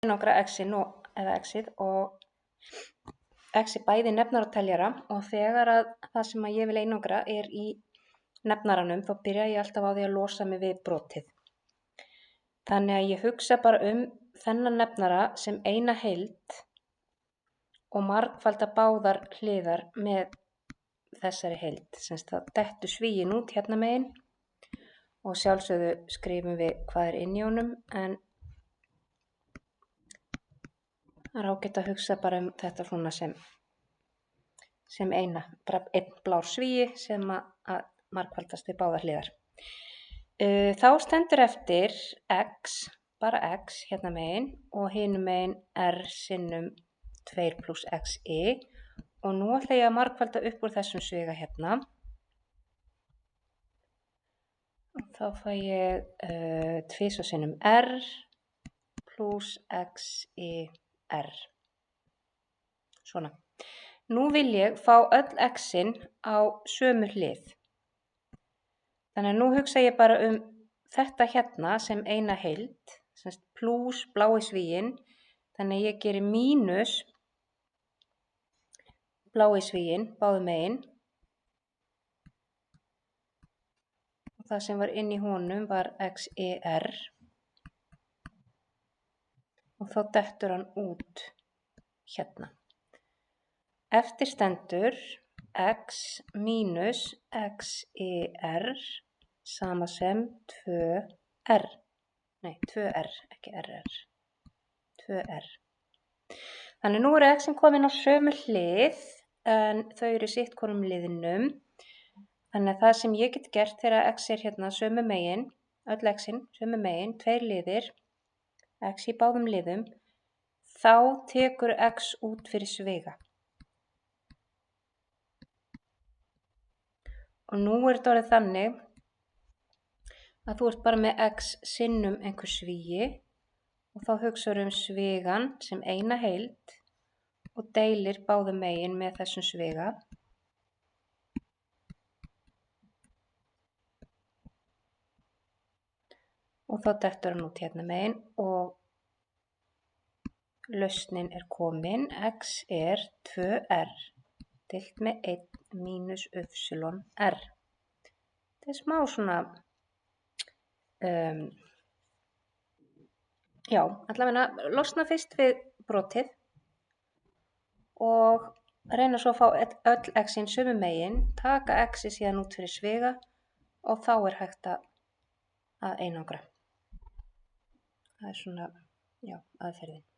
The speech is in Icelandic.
einangra x-in eða x-ið og x bæði nefnara og teljara og þegar að það sem að ég vil einangra í nefnaranum þá byrja ég alltaf á því að losa mig við brotið. Þannig að ég hugsa bara þennan nefnara sem eina heild og margfalda báðar hliðar með þessari heild. Semst það dettur svíinn út hérna megin og sjálfsögðu skrifum við hvað inni í honum en það er ágætt að hugsa bara þetta svona sem eina, bara einn blár svíi sem að margfaldast við báðar hliðar. Þá stendur eftir x, bara x hérna megin og hinum megin r sinnum 2 + xi og nú ætla ég að margfalda upp úr þessum sviga hérna. Þá fæ ég 2 sinnum r + xir. Svona. Nú vil ég fá öll x-in á sömu hlið. Þannig að nú hugsa ég bara þetta hérna sem eina heild, semst plús blái svíinn, þannig að ég geri mínus blái svíinn báðum megin og það sem var inn í honum var xir og þá dettur hann út hérna. Eftir stendur x mínus xir sama sem 2r. Nei, 2r, ekki rr. 2r. Þannig nú eru x-in komin á sömu hlið en þau eru sitt hvorum liðnum. Þannig að það sem ég get gert þegar x hérna sömu megin, öll x-in sömu megin, 2 liðir, x í báðum liðum, þá tekur x út fyrir sviga. Og nú þetta orðið þannig að þú ert bara með x sinnum einhver svíi og þá hugsaðu svigan sem eina heild og deilir báðum megin með þessum sviga. Og þá dettur hann út hérna megin og lausnin er komin. X er 2r deilt með 1 mínus ypsilon r. Þetta er smá svona já, allavega losna fyrst við brotið og reyna svo að fá öll x-in sömu megin, taka x-ið síðan út fyrir sviga og þá er hægt að einangra. Það er svona, já, aðferðin.